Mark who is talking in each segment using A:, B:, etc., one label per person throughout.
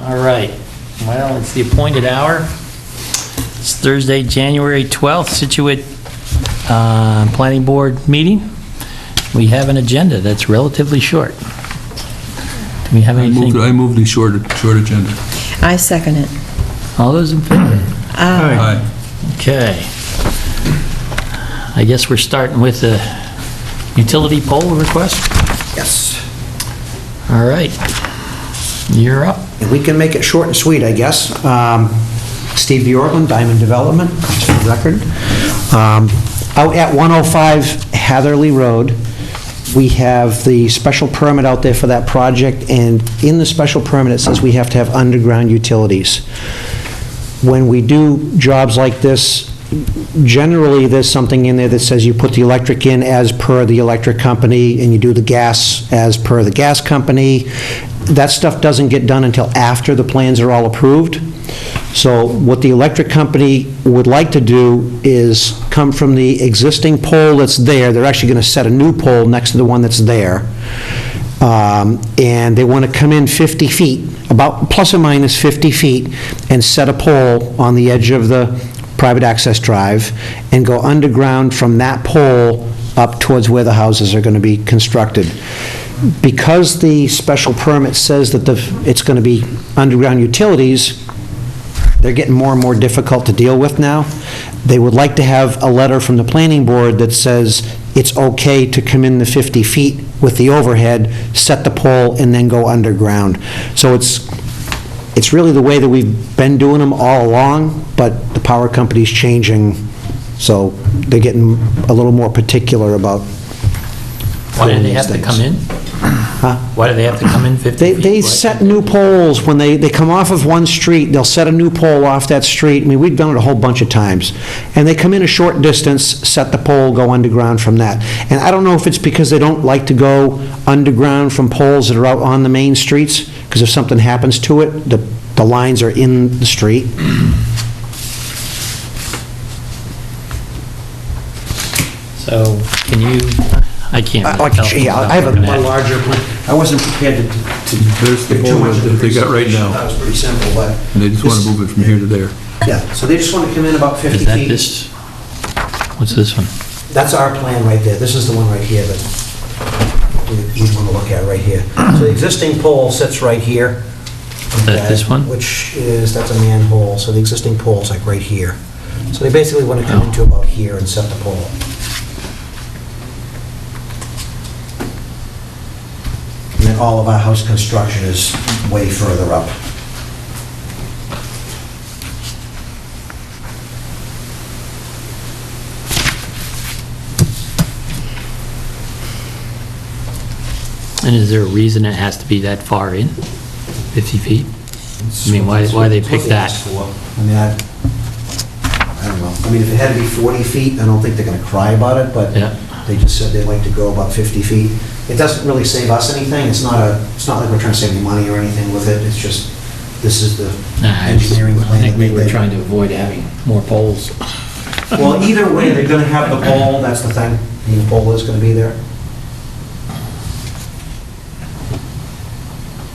A: All right. Well, it's the appointed hour. It's Thursday, January 12th, Scituate Planning Board meeting. We have an agenda that's relatively short. Do we have anything?
B: I moved the short agenda.
C: I second it.
A: All those in favor?
B: Aye.
A: Okay. I guess we're starting with the utility pole request.
D: Yes.
A: All right. You're up.
D: And we can make it short and sweet, I guess. Steve Bjorklund, Diamond Development, just for the record. Out at 105 Hatherley Road, we have the special permit out there for that project, and in the special permit, it says we have to have underground utilities. When we do jobs like this, generally, there's something in there that says you put the electric in as per the electric company, and you do the gas as per the gas company. That stuff doesn't get done until after the plans are all approved. So what the electric company would like to do is come from the existing pole that's there. They're actually going to set a new pole next to the one that's there. And they want to come in 50 feet, about plus or minus 50 feet, and set a pole on the edge of the private access drive and go underground from that pole up towards where the houses are going to be constructed. Because the special permit says that it's going to be underground utilities, they're getting more and more difficult to deal with now. They would like to have a letter from the planning board that says it's okay to come in the 50 feet with the overhead, set the pole, and then go underground. So it's really the way that we've been doing them all along, but the power company's changing, so they're getting a little more particular about
A: Why do they have to come in?
D: Huh?
A: Why do they have to come in 50 feet?
D: They
A: What?
D: set new poles. When they come off of one street, they'll set a new pole off that street. I mean, we've done it a whole bunch of times. And they come in a short distance, set the pole, go underground from that. And I don't know if it's because they don't like to go underground from poles that are out on the main streets, because if something happens to it, the lines are in the street.
A: So, can you, I can't really tell.
D: Yeah, I have a larger one. I wasn't prepared to
B: There's the
D: give too
B: pole
D: much
B: that they got right now.
D: That was pretty simple, but...
B: And they just want to move it from here to there.
D: Yeah, so they just want to come in about 50
A: Is that
D: feet.
A: this? What's this one?
D: That's our plan right there. This is the one right here that you'd want to look at right here. So the existing pole sits right here.
A: Is that this one?
D: That's a manhole, so the existing pole's like right here. So they basically want to come into about here and set the pole. And then all of our house construction is way further up.
A: And is there a reason it has to be that far in? 50 feet? I mean, why they pick that?
D: I mean, I don't know. I mean, if it had to be 40 feet, I don't think they're going to cry about it, but
A: Yeah.
D: they just said they'd like to go about 50 feet. It doesn't really save us anything. It's not like we're trying to save any money or anything with it. It's just, this is the engineering plan.
A: I think we
D: that
A: were
D: they-
A: trying to avoid having more poles.
D: Well, either way, they're going to have the pole, that's the thing. The pole is going to be there.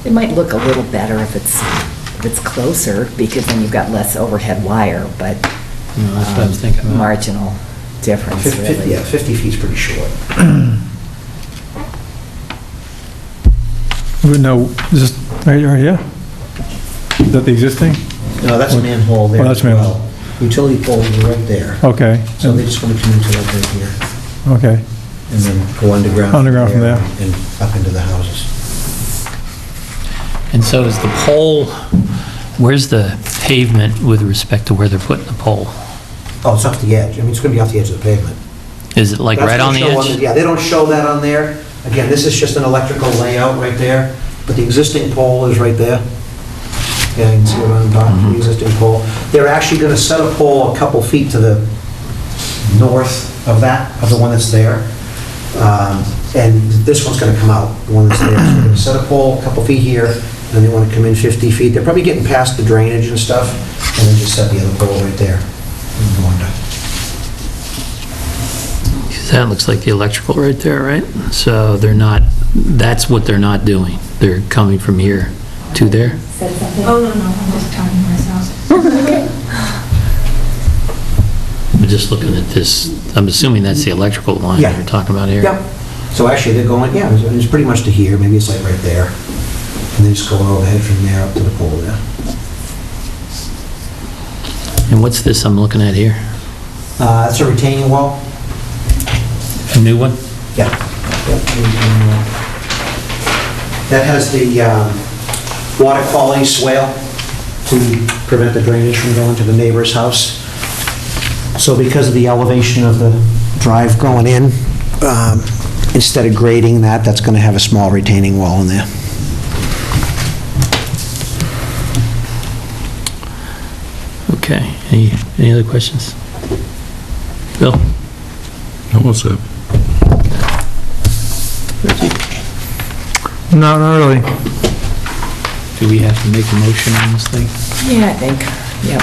C: It might look a little better if it's closer, because then you've got less overhead wire, but
A: That's what I was thinking about.
C: marginal difference,
D: 50,
C: really.
D: yeah, 50 feet's pretty short.
E: No, just right here? Is that the existing?
D: No, that's a manhole there.
E: Oh, that's
D: as well.
E: manhole.
D: Utility pole is right there.
E: Okay,
D: So they just want to come into like right here.
E: okay.
D: And then go underground.
E: Underground from there.
D: And up into the houses.
A: And so is the pole, where's the pavement with respect to where they're putting the pole?
D: Oh, it's off the edge. I mean, it's going to be off the edge of the pavement.
A: Is it like
D: That's
A: right on the
D: gonna show
A: edge?
D: Yeah, they don't show that on there. Again, this is just an electrical layout right there, but the existing pole is right there. Yeah, you can see it on top,
A: Mm-hmm.
D: the existing pole. They're actually going to set a pole a couple feet to the north of that, of the one that's there. And this one's going to come out, the one that's there. So they're going to set a pole a couple feet here, and they want to come in 50 feet. They're probably getting past the drainage and stuff, and then just set the other pole right there. And go under.
A: 'Cause that looks like the electrical right there, right? So they're not, that's what they're not doing. They're coming from here to there?
C: said something?
F: Oh, no, I'm just talking to myself.
A: I'm just looking at this, I'm assuming that's the electrical line
D: Yeah.
A: you're talking about here.
D: Yep. So actually, they're going, yeah, it's pretty much to here, maybe it's like right there. And then just going overhead from there up to the pole there.
A: And what's this I'm looking at here?
D: It's a retaining wall.
A: A new one?
D: Yeah. Yep, retaining wall. That has the water quality swale to prevent the drainage from going to the neighbor's house. So because of the elevation of the drive going in, instead of grading that, that's going to have a small retaining wall in there.
A: Okay, any other questions? Bill?
B: Almost it.
E: No, not really.
A: Do we have to make a motion on this thing?
C: Yeah, I think, yep.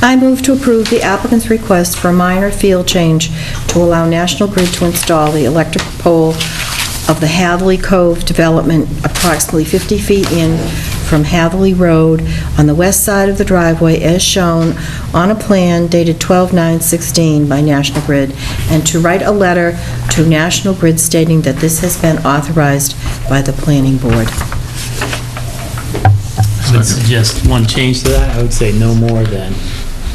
G: I move to approve the applicant's request for a minor field change to allow National Grid to install the electric pole of the Hatherley Cove development approximately 50 feet in from Hatherley Road on the west side of the driveway as shown on a plan dated 12/9/16 by National Grid, and to write a letter to National Grid stating that this has been authorized by the planning board.
A: I would suggest one change to that. I would say no more than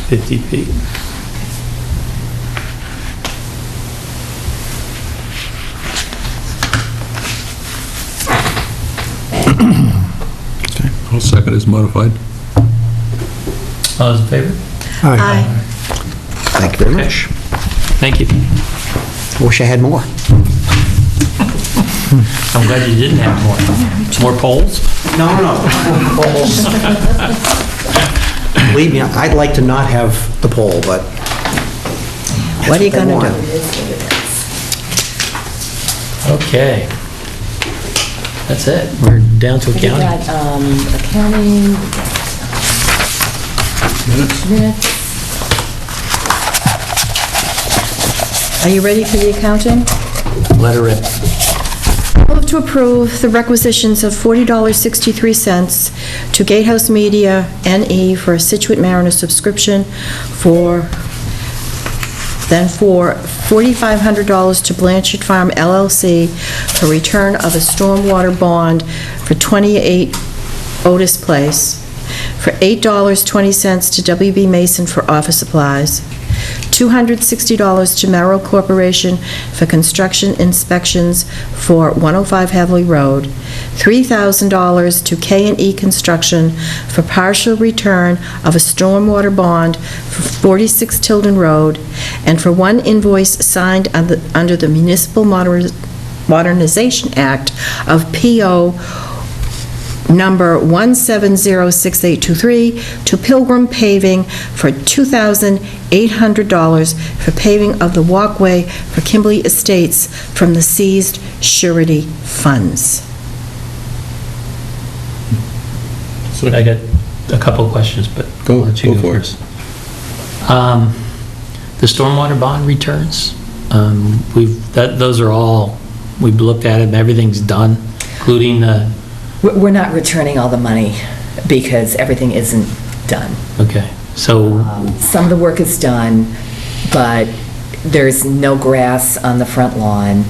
A: 50 feet.
B: I'll second as modified.
A: All those in favor?
G: Aye.
D: Thank you very much.
A: Thank you.
D: Wish I had more.
A: I'm glad you didn't have more. More polls?
D: No. Believe me, I'd like to not have the pole, but...
G: What are you
D: that's
G: gonna
D: they
G: do?
D: want.
A: Okay. That's it. We're down to
C: We
A: accounting.
C: got accounting, minutes.
G: Are you ready for the accounting?
A: Let her rip.
G: Move to approve the requisitions of $40.63 to Gatehouse Media NE for a Scituate Mariner subscription then for $4,500 to Blanchard Farm LLC for return of a stormwater bond for 28 Otis Place, for $8.20 to WB Mason for office supplies, $260 to Merrill Corporation for construction inspections for 105 Hadley Road, $3,000 to K&E Construction for partial return of a stormwater bond for 46 Tilden Road, and for one invoice signed under the Municipal Modernization Act of P.O. number 1706823 to Pilgrim Paving for $2,800 for paving of the walkway for Kimberly Estates from the seized surety funds.
A: I got a couple of questions, but
B: Go-
A: I'll let you
B: go
A: go
B: for it.
A: first. The stormwater bond returns, those are all, we've looked at it, everything's done, including the,
C: We're not returning all the money because everything isn't done.
A: okay, so,
C: Some of the work is done, but there's no grass on the front lawn.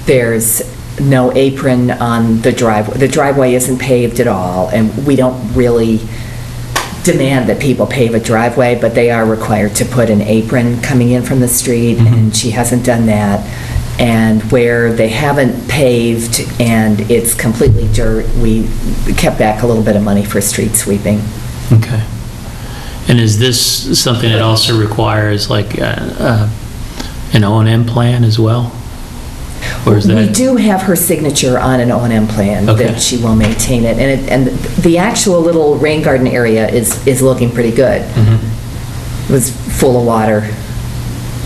C: There's no apron on the driveway. The driveway isn't paved at all, and we don't really demand that people pave a driveway, but they are required to put an apron coming in from the street, and she hasn't done that. And where they haven't paved and it's completely dirt, we kept back a little bit of money for street sweeping.
A: okay. And is this something that also requires like an O&M plan as well? Or is
C: We
A: that,
C: do have her signature on an O&M plan
A: Okay.
C: that she will maintain it, and the actual little rain garden area is looking pretty good.
A: Mhm.
C: It was full of water,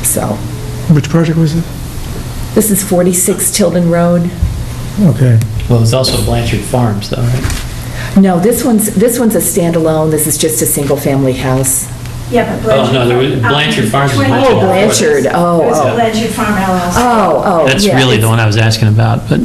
C: so.
E: Which project was it?
C: This is 46 Tilden Road.
E: Okay.
A: well, it's also Blanchard Farms though, right?
C: No, this one's a standalone, this is just a single-family house.
F: Yeah, but
A: Oh, no, there was- Blanchard Farms is much
C: Oh,
A: older.
C: Blanchard,
F: It was
C: oh,
F: Blanchard Farm LLC.
C: oh.
A: That's
C: yeah,
A: really the
C: it's-
A: one I was asking about, but.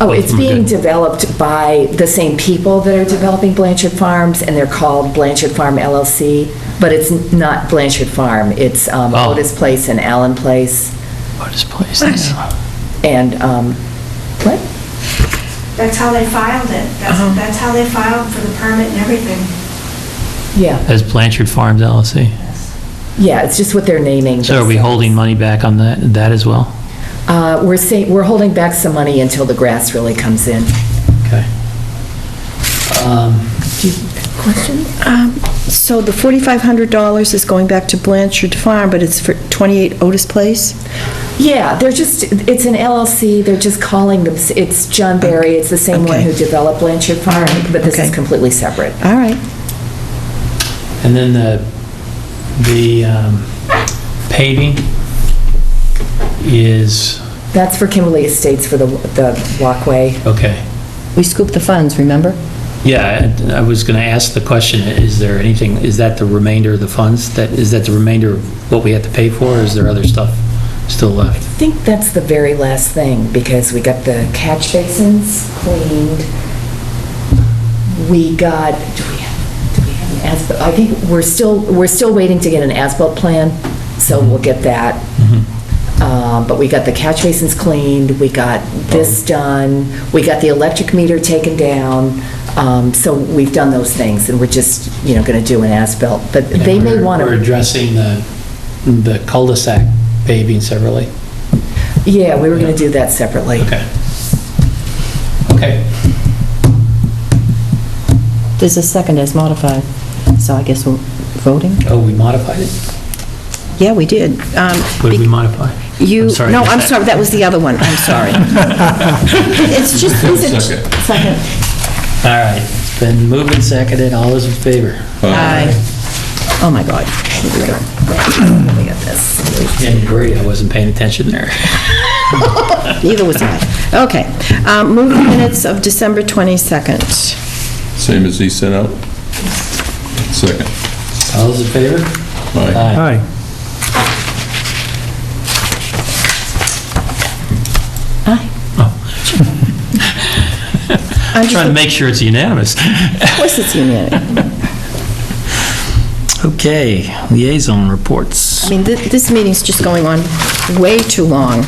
C: Oh,
A: both
C: it's
A: of them are
C: being
A: good.
C: developed by the same people that are developing Blanchard Farms, and they're called Blanchard Farm LLC, but it's not Blanchard Farm, it's
A: Oh.
C: Otis Place and Allen Place,
A: Otis Place.
C: and, what?
F: That's how they filed it. That's how they filed for the permit and everything.
C: Yeah,
A: As Blanchard Farms LLC.
C: yeah, it's just what they're naming.
A: So are we
C: themselves.
A: holding money back on that as well?
C: We're holding back some money until the grass really comes in.
A: Okay.
C: Question?
G: So the $4,500 is going back to Blanchard Farm, but it's for 28 Otis Place?
C: Yeah, it's an LLC, they're just calling them, it's John Barry, it's the same one
G: Okay.
C: who developed Blanchard Farm, but this is
G: Okay.
C: completely separate.
G: All right.
A: And then the paving is,
C: That's for Kimberly Estates for the walkway.
A: okay.
G: We scooped the funds, remember?
A: Yeah, I was going to ask the question, is there anything, is that the remainder of the funds? Is that the remainder of what we have to pay for, or is there other stuff still left?
C: I think that's the very last thing, because we got the catch basins cleaned. We got, do we have an asphalt? I think we're still waiting to get an asphalt plan, so we'll get that. But we got the catch basins cleaned, we got this done, we got the electric meter taken down, so we've done those things, and we're just, going to do an asphalt. But they may want
A: We're
C: to,
A: addressing the cul-de-sac paving separately?
C: yeah, we were going to do that separately.
A: Okay. Okay.
G: There's a second as modified, so I guess we're voting?
A: Oh, we modified it?
G: Yeah, we did.
A: What did we modify?
G: You,
A: I'm sorry,
G: no,
A: what's
G: I'm
A: that?
G: sorry, that was the other one, I'm sorry. It's just, second.
A: All right, it's been moved and seconded, all those in favor?
G: Aye. Oh, my God. Here we go.
C: We got this.
A: And great, I wasn't paying attention there.
G: Neither was I. Okay. Moving minutes of December 22nd.
B: Same as he sent out? Second.
A: All those in favor?
B: Aye.
E: Aye.
G: Aye.
A: I'm trying to make sure it's unanimous.
G: Of course it's unanimous.
A: Okay, liaison reports.
G: I mean, this meeting's just going on way too long.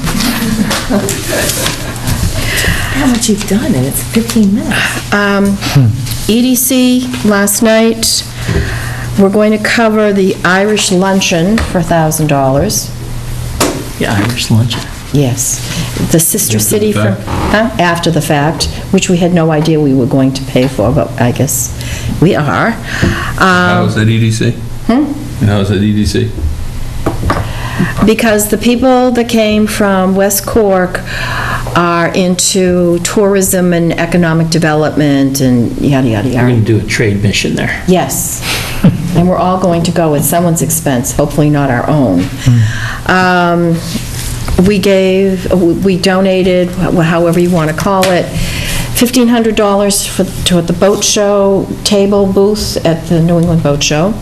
C: How much you've done, and it's 15 minutes.
G: EDC last night, we're going to cover the Irish luncheon for $1,000.
A: The Irish luncheon.
G: Yes. The sister
B: After the
G: city from...
B: fact?
G: After the fact, which we had no idea we were going to pay for, but I guess we are.
B: How is that EDC? And how is that EDC?
G: Because the people that came from West Cork are into tourism and economic development and yada, yada,
A: We're
G: yada.
A: going to do a trade mission there.
G: Yes. And we're all going to go at someone's expense, hopefully not our own. We donated, however you want to call it, $1,500 toward the boat show table booth at the New England Boat Show.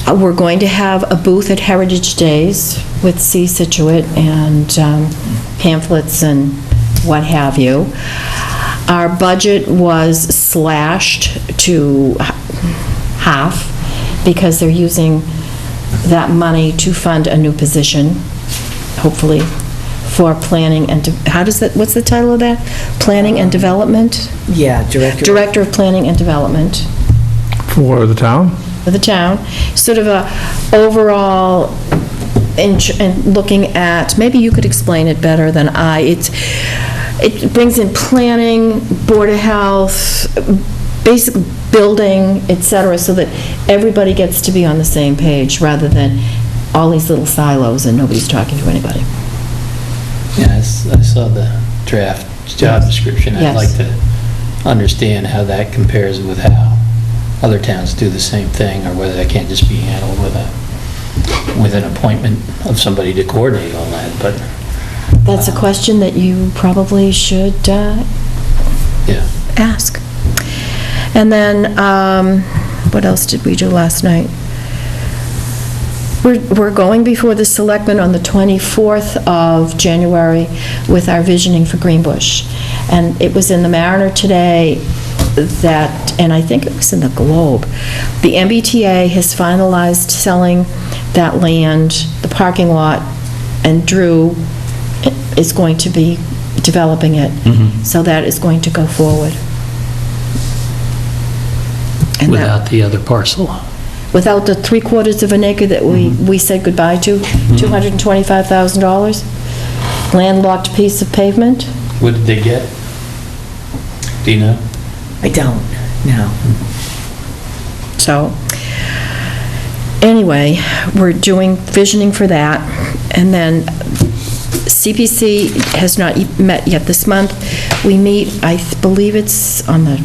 G: We're going to have a booth at Heritage Days with Scituate and pamphlets and what have you. Our budget was slashed to half because they're using that money to fund a new position, hopefully, for planning and, what's the title of that? Planning and Development?
C: Yeah, director.
G: Director of Planning and Development
E: For the town?
G: for the town. Sort of a overall, and looking at, maybe you could explain it better than I, it brings in planning, Board of Health, basic building, et cetera, so that everybody gets to be on the same page, rather than all these little silos and nobody's talking to anybody.
A: Yeah, I saw the draft job description. I'd
G: Yes.
A: like to understand how that compares with how other towns do the same thing, or whether that can't just be handled with an appointment of somebody to coordinate all that, but,
G: That's a question that you probably should
A: yeah.
G: ask. And then, what else did we do last night? We're going before the selectmen on the 24th of January with our visioning for Greenbush. And it was in the Mariner today that, and I think it was in the Globe, the MBTA has finalized selling that land, the parking lot, and Drew is going to be developing it. So that is going to go forward. And that-
A: Without the other parcel.
G: without the 3/4 of an acre that we said goodbye to, $225,000, landlocked piece of pavement.
A: What did they get? Do you know?
C: I don't, no.
G: So, anyway, we're doing visioning for that, and then CPC has not met yet this month. We meet, I believe it's on the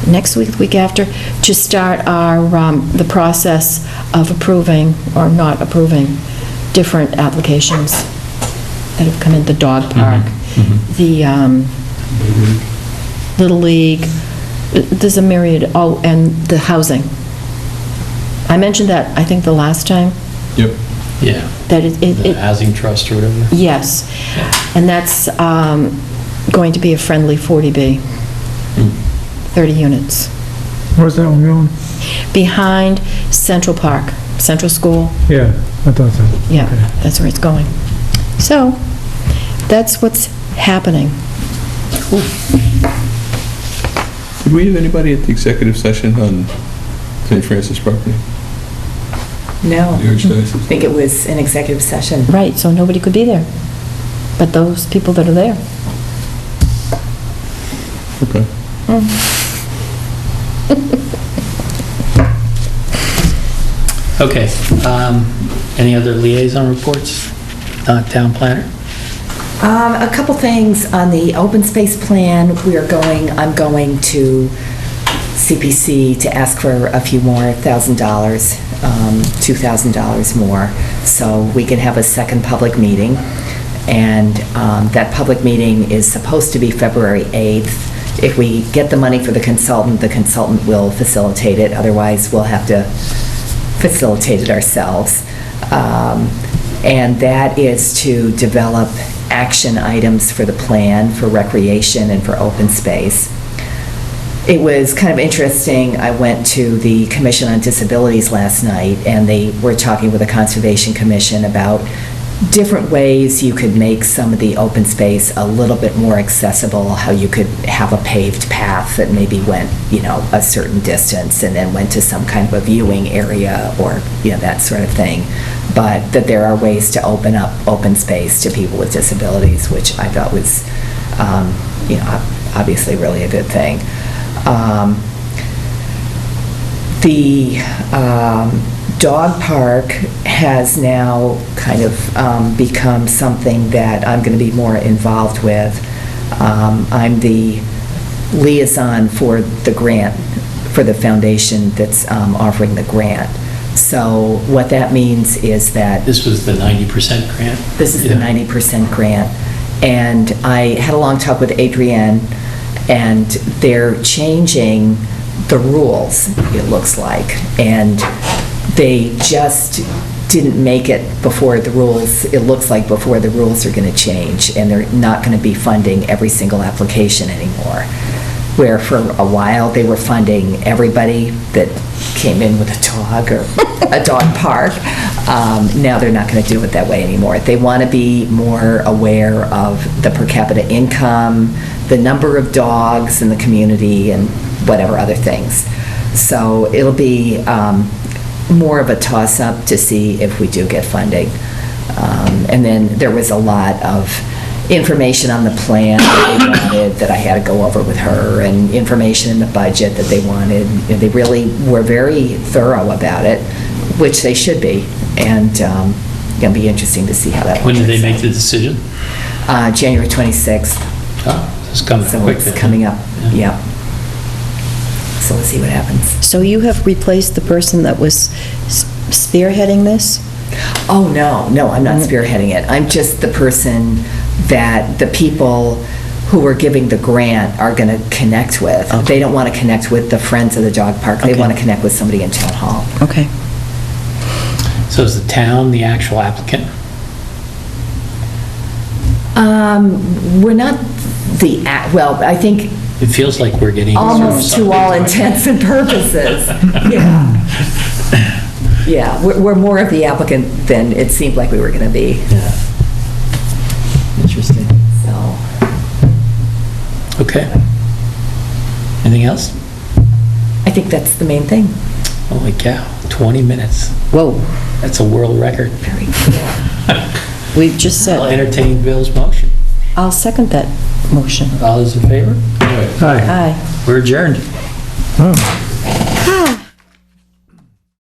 G: next week, the week after, to start our, the process of approving or not approving different applications that have come in, the dog park, the Little League, there's a myriad, oh, and the housing. I mentioned that, I think, the last time,
B: Yep.
A: Yeah.
G: that
A: The housing trust or whatever.
G: yes, and that's going to be a friendly 40B, 30 units,
E: Where's that one going?
G: behind Central Park, Central School,
E: Yeah, I thought so.
G: yeah,
E: Okay.
G: that's where it's going. So, that's what's happening.
B: Did we have anybody at the executive session on St. Francis property?
C: No,
B: The
C: I
B: Archdiocese?
C: think it was an executive session.
G: Right, so nobody could be there, but those people that are there.
B: Okay.
A: Okay. Any other liaison reports? Town planner?
C: A couple things on the open space plan. I'm going to CPC to ask for a few more $1,000, $2,000 more, so we can have a second public meeting. And that public meeting is supposed to be February 8th. If we get the money for the consultant will facilitate it. Otherwise, we'll have to facilitate it ourselves. And that is to develop action items for the plan for recreation and for open space. It was kind of interesting. I went to the Commission on Disabilities last night, and they were talking with the Conservation Commission about different ways you could make some of the open space a little bit more accessible, how you could have a paved path that maybe went, a certain distance and then went to some kind of a viewing area or, that sort of thing. But that there are ways to open up open space to people with disabilities, which I thought was, obviously really a good thing. The dog park has now kind of become something that I'm going to be more involved with. I'm the liaison for the grant, for the foundation that's offering the grant. So what that means is that
A: This was the 90% grant?
C: this is the
A: Yeah.
C: 90% grant. And I had a long talk with Adrienne, and they're changing the rules, it looks like. And they just didn't make it before the rules, it looks like before the rules are going to change, and they're not going to be funding every single application anymore. Where for a while, they were funding everybody that came in with a dog or a dog park. Now they're not going to do it that way anymore. They want to be more aware of the per capita income, the number of dogs in the community, and whatever other things. So it'll be more of a toss-up to see if we do get funding. And then there was a lot of information on the plan that they wanted that I had to go over with her, and information in the budget that they wanted. They really were very thorough about it, which they should be. And it'll be interesting to see how that works.
A: When did they make the decision?
C: January 26th.
A: Oh, it's coming
C: So
A: quick
C: it's
A: then.
C: coming up, yeah. So we'll see what happens.
G: So you have replaced the person that was spearheading this?
C: Oh, no, I'm not spearheading it. I'm just the person that the people who are giving the grant are going to connect with.
G: Okay.
C: They don't want to connect with the Friends of the Dog Park. They
G: Okay.
C: want to connect with somebody in Town Hall.
G: Okay.
A: So is the town the actual applicant?
C: We're not well, I think
A: It feels like we're getting... sort of
C: almost to all
A: something.
C: intents and purposes. Yeah. Yeah, we're more of the applicant than it seemed like we were going to be,
A: Yeah. Interesting.
C: so.
A: Okay. Anything else?
C: I think that's the main thing.
A: Holy cow, 20 minutes.
G: Whoa,
A: That's a world record.
C: Very cool.
G: we've just
A: I'll
G: said,
A: entertain Bill's motion.
G: I'll second that motion.
A: All those in favor?
E: Aye.
G: Aye.
A: We're adjourned.
E: Oh.